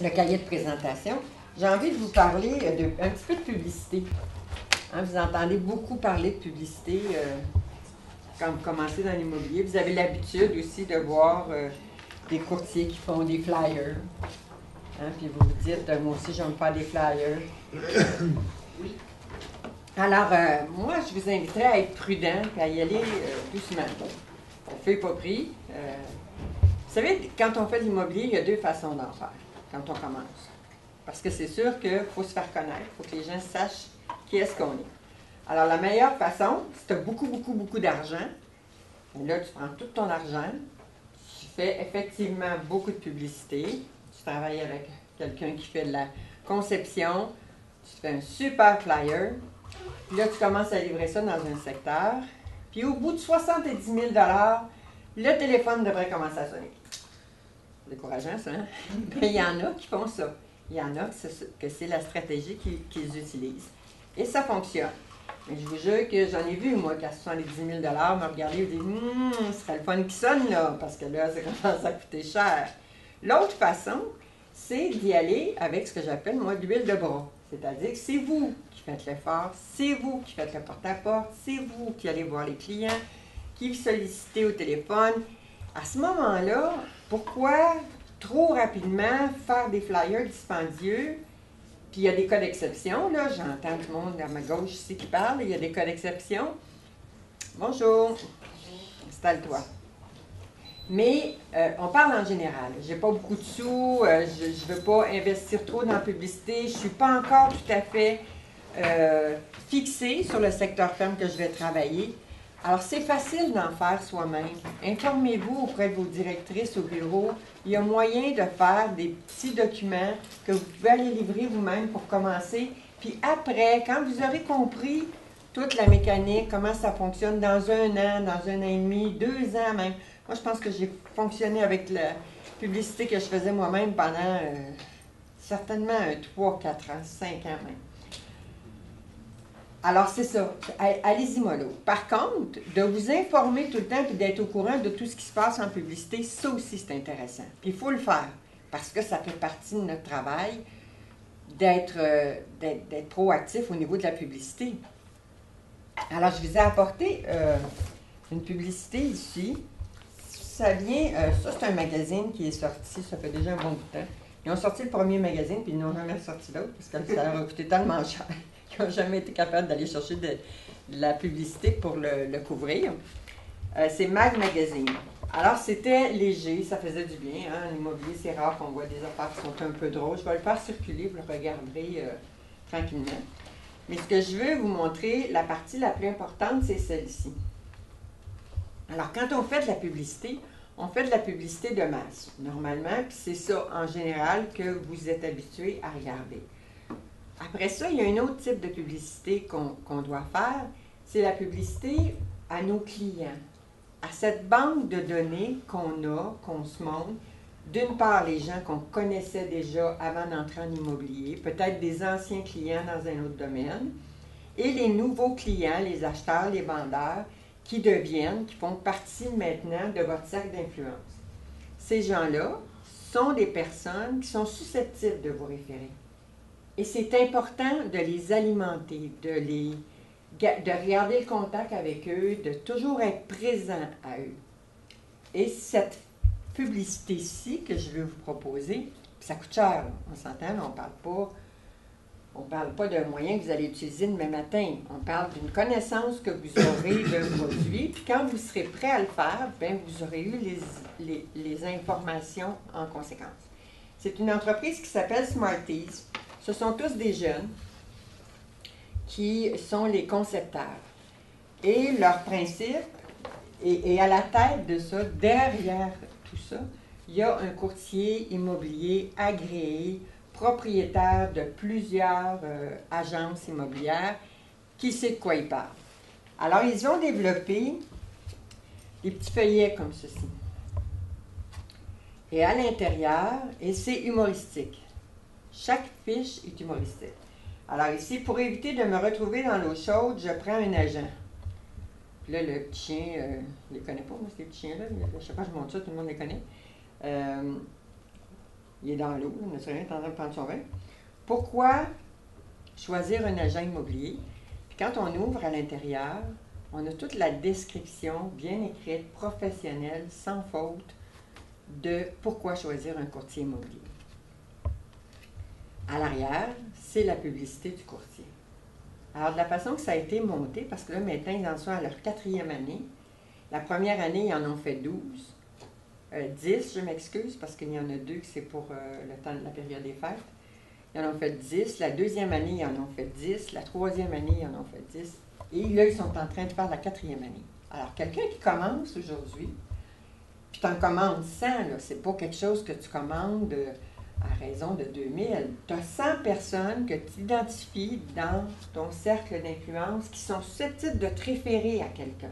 le cahier de présentation, j'ai envie de vous parler un petit peu de publicité. Hein, vous entendez beaucoup parler de publicité quand vous commencez dans l'immobilier. Vous avez l'habitude aussi de voir des courtiers qui font des flyers. Hein, puis vous vous dites, moi aussi, j'aime faire des flyers. Oui. Alors, moi, je vous inviterais à être prudent et à y aller doucement. Le feu n'est pas pris. Vous savez, quand on fait de l'immobilier, il y a deux façons d'en faire quand on commence. Parce que c'est sûr qu'il faut se faire connaître, il faut que les gens sachent qui est-ce qu'on est. Alors, la meilleure façon, si tu as beaucoup d'argent, et là, tu prends tout ton argent, tu fais effectivement beaucoup de publicité, tu travailles avec quelqu'un qui fait de la conception, tu fais un super flyer, puis là, tu commences à livrer ça dans un secteur, puis au bout de 70 000 le téléphone devrait commencer à sonner. C'est décourageant, ça, hein? Mais il y en a qui font ça. Il y en a que c'est la stratégie qu'ils utilisent. Et ça fonctionne. Mais je vous jure que j'en ai vu, moi, qu'à 70 000 me regarder et dire ce serait le fun qui sonne, là, parce que là, ça commence à coûter cher. L'autre façon, c'est d'y aller avec ce que j'appelle, moi, de l'huile de bras. C'est-à-dire que c'est vous qui faites l'effort, c'est vous qui faites le porte-à-porte, c'est vous qui allez voir les clients, qui vous sollicitez au téléphone. À ce moment-là, pourquoi trop rapidement faire des flyers dispendieux? Puis il y a des cas d'exception, là. J'entends tout le monde à ma gauche ici qui parle. Il y a des cas d'exception. Bonjour. Installe-toi. Mais on parle en général. Je n'ai pas beaucoup de sous. Je ne veux pas investir trop dans la publicité. Je ne suis pas encore tout à fait fixée sur le secteur ferme que je vais travailler. Alors, c'est facile d'en faire soi-même. Informez-vous auprès de vos directrices au bureau. Il y a moyen de faire des petits documents que vous pouvez aller livrer vous-même pour commencer. Puis après, quand vous aurez compris toute la mécanique, comment ça fonctionne dans un an, dans un an et demi, 2 ans même. Moi, je pense que j'ai fonctionné avec la publicité que je faisais moi-même pendant certainement 3, 4 ans, 5 ans même. Alors, c'est ça. Allez-y mollo. Par contre, de vous informer tout le temps et d'être au courant de tout ce qui se passe en publicité, ça aussi, c'est intéressant. Puis il faut le faire parce que ça fait partie de notre travail d'être proactif au niveau de la publicité. Alors, je vous ai apporté une publicité ici. Ça vient, ça c'est un magazine qui est sorti, ça fait déjà un bon bout de temps. Ils ont sorti le premier magazine, puis ils n'ont jamais sorti l'autre, parce que ça leur a coûté tellement cher qu'ils n'ont jamais été capables d'aller chercher de la publicité pour le couvrir. C'est Mag Magazine. Alors, c'était léger, ça faisait du bien. Hein? En immobilier, c'est rare qu'on voit des affaires qui sont un peu drôles. Je vais le faire circuler, vous le regarderez tranquillement. Mais ce que je veux vous montrer, la partie la plus importante, c'est celle-ci. Alors, quand on fait de la publicité, on fait de la publicité de masse, normalement, puis c'est ça, en général, que vous êtes habitué à regarder. Après ça, il y a un autre type de publicité qu'on doit faire, c'est la publicité à nos clients, à cette banque de données qu'on se montre. D'une part, les gens qu'on connaissait déjà avant d'entrer en immobilier, peut-être des anciens clients dans un autre domaine, et les nouveaux clients, les acheteurs, les vendeurs, qui font partie maintenant de votre cercle d'influence. Ces gens-là sont des personnes qui sont susceptibles de vous référer. Et c'est important de les alimenter, de regarder le contact avec eux, de toujours être présent à eux. Et cette publicité-ci que je veux vous proposer, ça coûte cher, là. On s'entend, on parle pas d'un moyen que vous allez utiliser demain matin. On parle d'une connaissance que vous aurez d'un produit. Puis quand vous serez prêt à le faire, bien, vous aurez eu les informations en conséquence. C'est une entreprise qui s'appelle Smarties. Ce sont tous des jeunes qui sont les concepteurs. Et leur principe, et à la tête de ça, derrière tout ça, il y a un courtier immobilier agréé, propriétaire de plusieurs agences immobilières, qui sait de quoi il parle. Alors, ils ont développé des petits feuillets comme ceci. Et à l'intérieur, et c'est humoristique. Chaque fiche est humoristique. Alors ici, pour éviter de me retrouver dans l'eau chaude, je prends un agent. Puis là, le petit chien, je ne les connais pas, moi, ces petits chiens-là. Chaque fois que je montre ça, tout le monde les connaît. il est dans l'eau, il ne serait rien en train de prendre son vin. Pourquoi choisir un agent immobilier? Puis quand on ouvre à l'intérieur, on a toute la description bien écrite, professionnelle, sans faute, de pourquoi choisir un courtier immobilier. À l'arrière, c'est la publicité du courtier. Alors, de la façon que ça a été monté, parce que là, maintenant, ils en sont à leur 4e année. La première année, ils en ont fait 12. 10, je m'excuse, parce qu'il y en a 2 que c'est pour le temps de la période des fêtes. Ils en ont fait 10. La 2e année, ils en ont fait 10. La 3e année, ils en ont fait 10. Et là, ils sont en train de faire la 4e année. Alors, quelqu'un qui commence aujourd'hui, puis tu en commandes 100, là, c'est pas quelque chose que tu commandes à raison de 2000. Tu as 100 personnes que tu identifies dans ton cercle d'influence qui sont susceptibles de te référer à quelqu'un.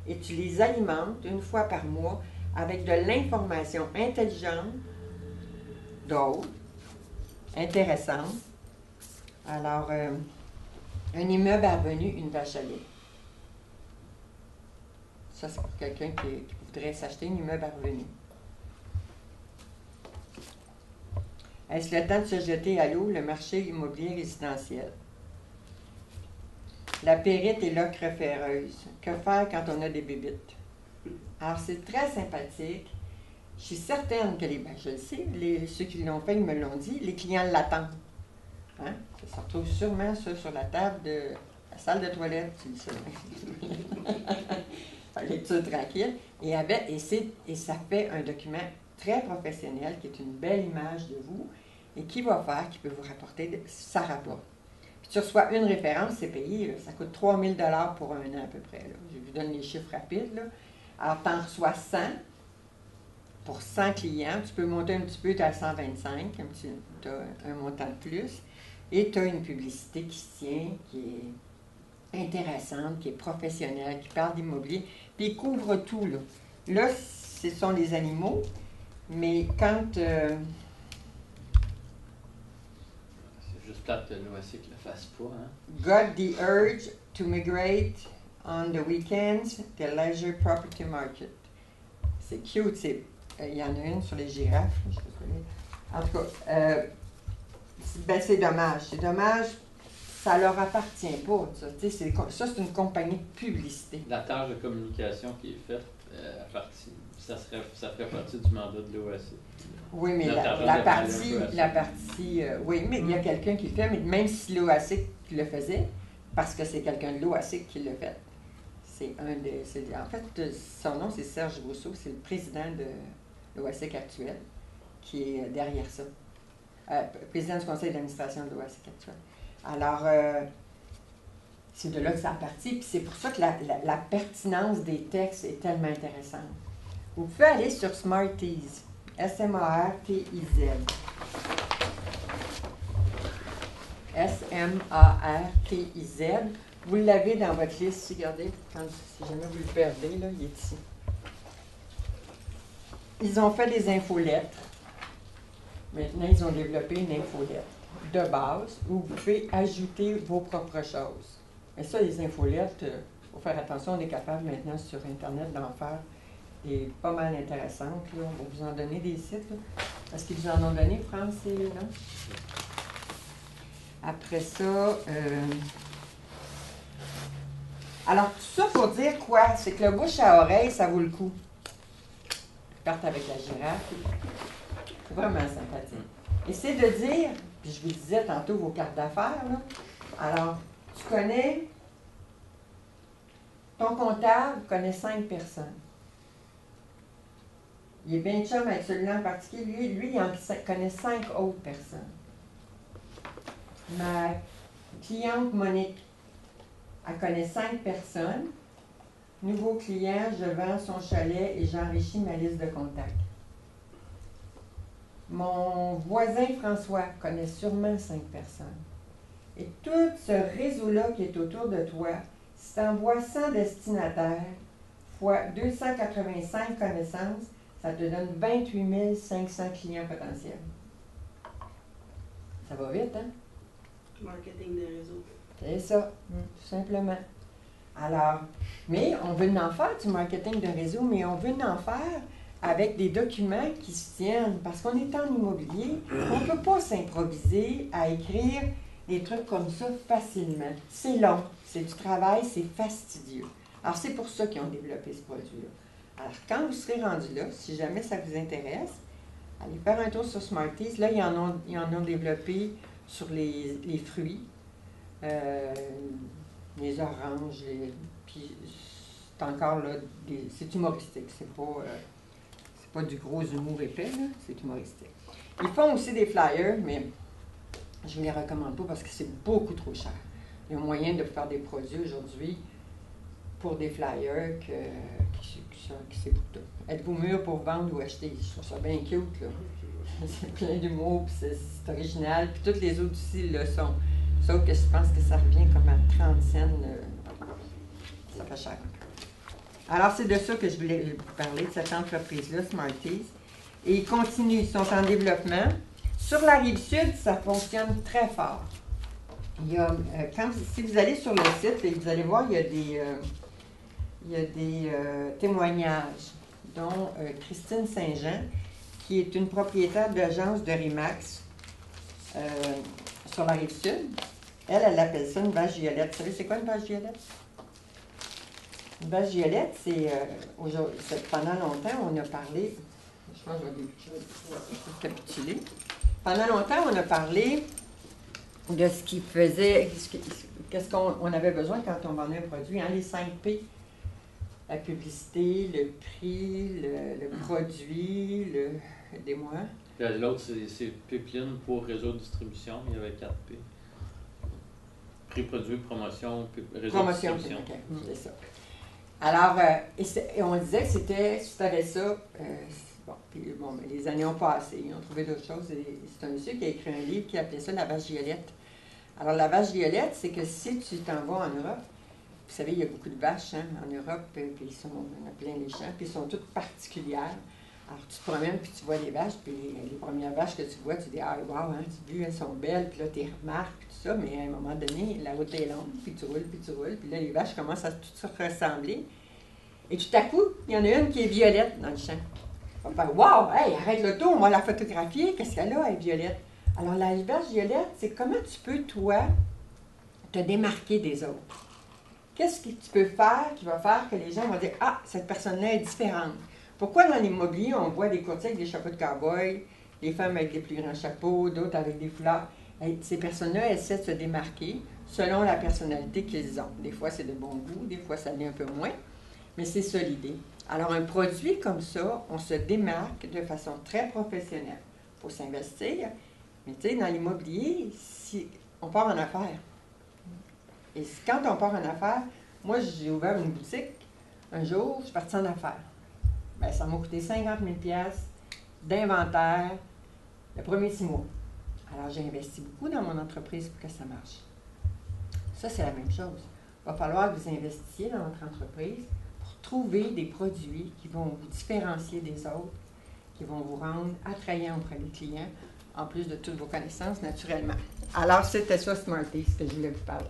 Et tu les alimentes une fois par mois avec de l'information intelligente, d'autres, intéressante. Alors, un immeuble à revenu, une vache à lait. Ça, c'est pour quelqu'un qui voudrait s'acheter un immeuble à revenu. Est-ce le temps de se jeter à l'eau, le marché immobilier résidentiel? La périte et l'ocre ferreuse. Que faire quand on a des bébites? Alors, c'est très sympathique. Je suis certaine que je le sais, ceux qui l'ont fait, ils me l'ont dit, les clients l'attendent. Hein? Ça se retrouve sûrement ça, sur la table de la salle de toilette, tu le sais. Lecture tranquille. Et ça fait un document très professionnel qui est une belle image de vous et qui peut vous rapporter, ça rapporte. Puis tu reçois une référence, c'est payé, là, ça coûte 3 000 $ pour un an à peu près. Là. Je vous donne les chiffres rapides. Là. Alors, tu en reçois 100 pour 100 clients. Tu peux monter un petit peu, tu as 125, tu as un montant de plus. Et tu as une publicité qui se tient, qui est intéressante, qui est professionnelle, qui parle d'immobilier, puis il couvre tout. Là, ce sont les animaux, mais quand... C'est juste plate de l'OAC qui le fasse pas, hein? Got the urge to migrate on the weekends, the leisure property market. C'est cute, il y en a une sur les girafes, je sais pas. En tout cas, c'est dommage. C'est dommage, ça leur appartient pas. Ça, c'est une compagnie de publicité. La tâche de communication qui est faite, ça ferait partie du mandat de l'OAC. Oui, mais la partie, oui, mais il y a quelqu'un qui le fait, mais même si l'OAC le faisait, parce que c'est quelqu'un de l'OAC qui l'a fait. En fait, son nom, c'est Serge Rousseau, c'est le président de l'OAC actuel qui est derrière ça. Président du conseil d'administration de l'OAC actuel. Alors, c'est de là que ça a parti, puis c'est pour ça que la pertinence des textes est tellement intéressante. Vous pouvez aller sur Smarties, S-M-A-R-T-I-Z. S-M-A-R-T-I-Z. Vous l'avez dans votre liste, regardez, si jamais vous le perdez, là, il est ici. Ils ont fait des infolettres. Maintenant, ils ont développé une infolette de base où vous pouvez ajouter vos propres choses. Mais ça, les infolettes, il faut faire attention, on est capable maintenant sur Internet d'en faire des pas mal intéressantes. Là. On va vous en donner des sites. Là. Est-ce qu'ils vous en ont donné, France et non? Après ça, alors tout ça pour dire quoi? C'est que le bouche à oreille, ça vaut le coup. Je parte avec la girafe. C'est vraiment sympathique. Et c'est de dire, puis je vous disais tantôt vos cartes d'affaires, là. Alors, tu connais, ton comptable connaît 5 personnes. Il est bien chum avec celui-là en particulier. Lui, il en connaît 5 autres personnes. Ma cliente Monique, elle connaît 5 personnes. Nouveau client, je vends son chalet et j'enrichis ma liste de contacts. Mon voisin François connaît sûrement 5 personnes. Et tout ce réseau-là qui est autour de toi, si tu envoies 100 destinataires fois 285 connaissances, ça te donne 28 500 clients potentiels. Ça va vite, hein? Marketing de réseau. C'est ça, tout simplement. Alors, mais on veut en faire du marketing de réseau, mais on veut en faire avec des documents qui se tiennent. Parce qu'on est en immobilier, on ne peut pas s'improviser à écrire des trucs comme ça facilement. C'est long, c'est du travail, c'est fastidieux. Alors, c'est pour ça qu'ils ont développé ce produit-là. Alors, quand vous serez rendu là, si jamais ça vous intéresse, allez faire un tour sur Smarties. Là, ils en ont développé sur les fruits, les oranges, puis c'est encore là, c'est humoristique, c'est pas du gros humour épais, là, c'est humoristique. Ils font aussi des flyers, mais je ne les recommande pas parce que c'est beaucoup trop cher. Il y a moyen de faire des produits aujourd'hui pour des flyers qui c'est pour tout. Êtes-vous mûr pour vendre ou acheter? Je trouve ça bien cute, là. C'est plein d'humour, puis c'est original, puis toutes les autres aussi le sont. Sauf que je pense que ça revient comme à 30 cents. Ça fait cher. Alors, c'est de ça que je voulais vous parler, de cette entreprise-là, Smarties. Et ils continuent, ils sont en développement. Sur la Rive-Sud, ça fonctionne très fort. Il y a, si vous allez sur le site, vous allez voir, il y a des témoignages, dont Christine Saint-Jean, qui est une propriétaire d'agence de Remax sur la Rive-Sud. Elle appelle ça une vache violette. Vous savez, c'est quoi une vache violette? Une vache violette, c'est pendant longtemps, on a parlé, je pense que je vais capituler. Pendant longtemps, on a parlé de ce qui faisait, qu'est-ce qu'on avait besoin quand on vendait un produit, hein, les 5 P. La publicité, le prix, le produit, aidez-moi. L'autre, c'est pipeline pour réseau de distribution. Il y avait 4 P. Prix, produit, promotion, réseau de distribution. Okay, c'est ça. Alors, et on disait que c'était, si tu avais ça, bon, les années ont passé, ils ont trouvé d'autres choses. C'est un monsieur qui a écrit un livre qui appelait ça la vache violette. Alors, la vache violette, c'est que si tu t'en vas en Europe, vous savez, il y a beaucoup de vaches hein, en Europe, puis il y en a plein les champs, puis elles sont toutes particulières. Alors, tu te promènes, puis tu vois les vaches, puis les premières vaches que tu vois, tu dis, ah, wow, hein, tu vois, elles sont belles, puis là, tu les remarques, puis tout ça, mais à un moment donné, la route est longue, puis tu roules, puis là, les vaches commencent à toutes se ressembler. Et tout à coup, il y en a une qui est violette dans le champ. On va faire, wow, hey, arrête l'auto, on va la photographier, qu'est-ce qu'elle a, elle est violette. Alors, la vache violette, c'est comment tu peux, toi, te démarquer des autres. Qu'est-ce que tu peux faire qui va faire que les gens vont dire « Ah, cette personne-là est différente ». Pourquoi dans l'immobilier, on voit des courtiers avec des chapeaux de cow-boy, des femmes avec des plus grands chapeaux, d'autres avec des foulards? Ces personnes-là essaient de se démarquer selon la personnalité qu'ils ont. Des fois, c'est de bon goût, des fois, ça l'est un peu moins, mais c'est ça l'idée. Alors, un produit comme ça, on se démarque de façon très professionnelle. Il faut s'investir, mais tu sais, dans l'immobilier, si on part en affaires. Et quand on part en affaires, moi, j'ai ouvert une boutique. Un jour, je suis partie en affaires. Bien, ça m'a coûté 50 000 $ d'inventaire le premier 6 mois. Alors, j'ai investi beaucoup dans mon entreprise pour que ça marche. Ça, c'est la même chose. Il va falloir que vous investissiez dans votre entreprise pour trouver des produits qui vont vous différencier des autres, qui vont vous rendre attrayants auprès des clients, en plus de toutes vos connaissances, naturellement. Alors, c'était ça, Smarties, que je voulais vous parler.